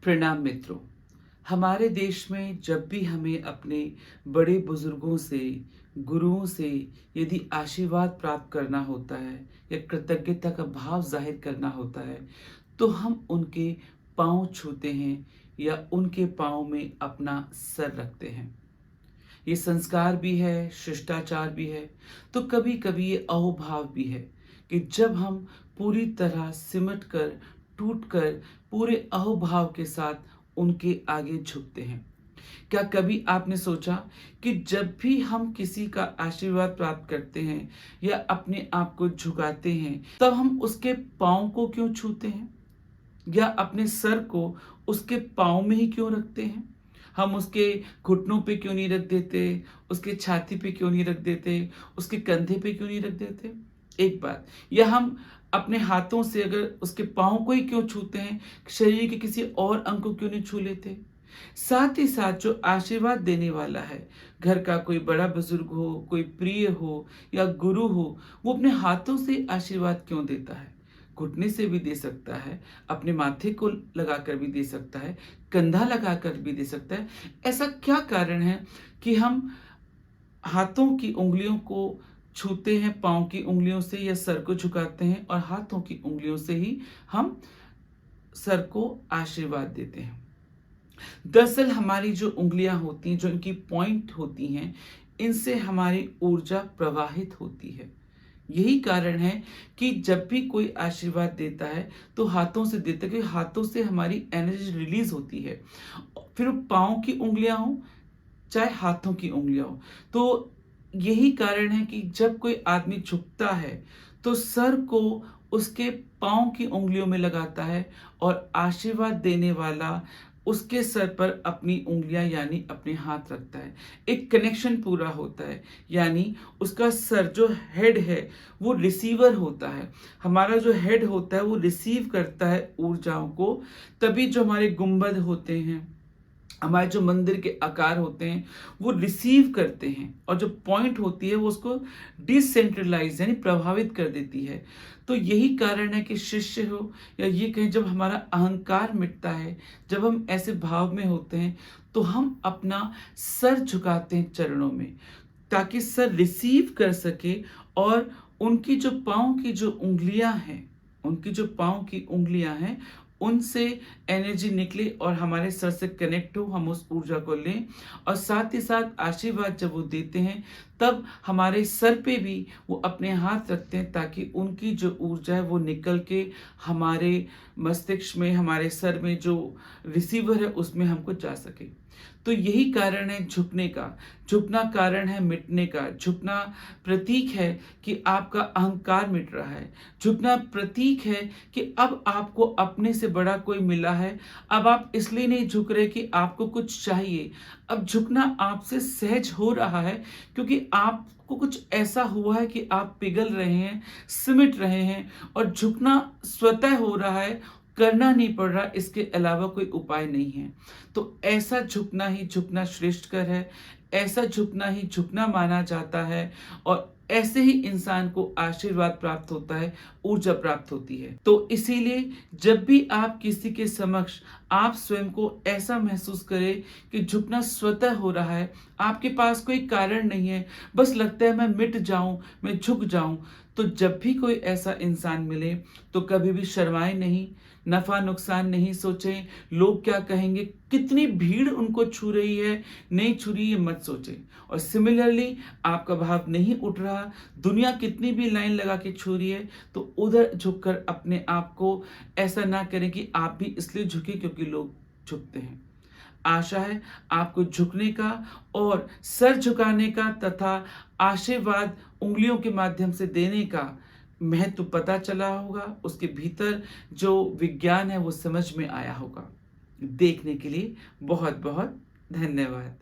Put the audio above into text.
प्रणाम मित्रों। हमारे देश में जब भी हमें अपने बड़े बुजुर्गों से, गुरुओं से यदि आशीर्वाद प्राप्त करना होता है या कृतज्ञता का भाव जाहिर करना होता है, तो हम उनके पाँव छूते हैं या उनके पाँव में अपना सर रखते हैं। ये संस्कार भी है, शिष्टाचार भी है, तो कभी-कभी ये अहोभाव भी है कि जब हम पूरी तरह सिमट कर, टूट कर, पूरे अहोभाव के साथ उनके आगे झुकते हैं। क्या कभी आपने सोचा कि जब भी हम किसी का आशीर्वाद प्राप्त करते हैं या अपने आप को झुकाते हैं, तब हम उसके पाँव को क्यों छूते हैं? या अपने सर को उसके पाँव में ही क्यों रखते हैं? हम उसके घुटनों पे क्यों नहीं रख देते? उसके छाती पे क्यों नहीं रख देते? उसके कंधे पे क्यों नहीं रख देते? एक बात, या हम अपने हाथों से अगर उसके पाँव को ही क्यों छूते हैं, शरीर के किसी और अंग को क्यों नहीं छू लेते? साथ ही साथ जो आशीर्वाद देने वाला है, घर का कोई बड़ा बुजुर्ग हो, कोई प्रिय हो या गुरु हो, वो अपने हाथों से आशीर्वाद क्यों देता है? घुटने से भी दे सकता है, अपने माथे को लगाकर भी दे सकता है, कंधा लगाकर भी दे सकता है। ऐसा क्या कारण है कि हम हाथों की उँगलियों को छूते हैं पाँव की उँगलियों से या सर को झुकाते हैं और हाथों की उँगलियों से ही हम सर को आशीर्वाद देते हैं? दरअसल हमारी जो उँगलियाँ होती हैं, जो इनकी पॉइंट होती हैं, इनसे हमारी ऊर्जा प्रवाहित होती है। यही कारण है कि जब भी कोई आशीर्वाद देता है, तो हाथों से देता है, क्योंकि हाथों से हमारी एनर्जी रिलीज़ होती है। फिर वो पाँव की उँगलियाँ हों, चाहे हाथों की उँगलियाँ हों। तो यही कारण है कि जब कोई आदमी झुकता है, तो सर को उसके पाँव की उँगलियों में लगाता है और आशीर्वाद देने वाला उसके सर पर अपनी उँगलियाँ यानी अपने हाथ रखता है। एक कनेक्शन पूरा होता है, यानी उसका सर जो हेड है, वो रिसीवर होता है। हमारा जो हेड होता है, वो रिसीव करता है ऊर्जाओं को, तभी जो हमारे गुंबद होते हैं, हमारे जो मंदिर के आकार होते हैं, वो रिसीव करते हैं और जो पॉइंट होती है वो उसको डिसेंट्रलाइज यानी प्रभावित कर देती है। तो यही कारण है कि शिष्य हो या ये कहें, जब हमारा अहंकार मिटता है, जब हम ऐसे भाव में होते हैं, तो हम अपना सर झुकाते हैं चरणों में, ताकि सर रिसीव कर सके और उनकी जो पाँव की जो उँगलियाँ हैं, उनकी जो पाँव की उँगलियाँ हैं, उनसे एनर्जी निकले और हमारे सर से कनेक्ट हो, हम उस ऊर्जा को लें और साथ ही साथ आशीर्वाद जब वो देते हैं, तब हमारे सर पे भी वो अपने हाथ रखते हैं, ताकि उनकी जो ऊर्जा है वो निकल के हमारे मस्तिष्क में, हमारे सर में जो रिसीवर है उसमें हमको जा सके। तो यही कारण है झुकने का। झुकना कारण है मिटने का। झुकना प्रतीक है कि आपका अहंकार मिट रहा है। झुकना प्रतीक है कि अब आपको अपने से बड़ा कोई मिला है। अब आप इसलिए नहीं झुक रहे कि आपको कुछ चाहिए। अब झुकना आपसे सहज हो रहा है, क्योंकि आपको कुछ ऐसा हुआ है कि आप पिघल रहे हैं, सिमट रहे हैं और झुकना स्वतः हो रहा है, करना नहीं पड़ रहा, इसके अलावा कोई उपाय नहीं है। तो ऐसा झुकना ही झुकना श्रेष्ठकर है, ऐसा झुकना ही झुकना माना जाता है और ऐसे ही इंसान को आशीर्वाद प्राप्त होता है, ऊर्जा प्राप्त होती है। तो इसीलिए जब भी आप किसी के समक्ष आप स्वयं को ऐसा महसूस करें कि झुकना स्वतः हो रहा है, आपके पास कोई कारण नहीं है, बस लगता है मैं मिट जाऊं, मैं झुक जाऊं, तो जब भी कोई ऐसा इंसान मिले, तो कभी भी शर्माएं नहीं, नफा नुकसान नहीं सोचें, लोग क्या कहेंगे, कितनी भीड़ उनको छू रही है, नहीं छू रही, ये मत सोचें। और सिमिलरली आपका भाव नहीं उठ रहा, दुनिया कितनी भी लाइन लगा के छू रही है, तो उधर झुककर अपने आप को ऐसा ना करें कि आप भी इसलिए झुके क्योंकि लोग झुकते हैं। आशा है आपको झुकने का और सर झुकाने का तथा आशीर्वाद उंगलियों के माध्यम से देने का महत्व पता चला होगा, उसके भीतर जो विज्ञान है वो समझ में आया होगा। देखने के लिए बहुत बहुत धन्यवाद।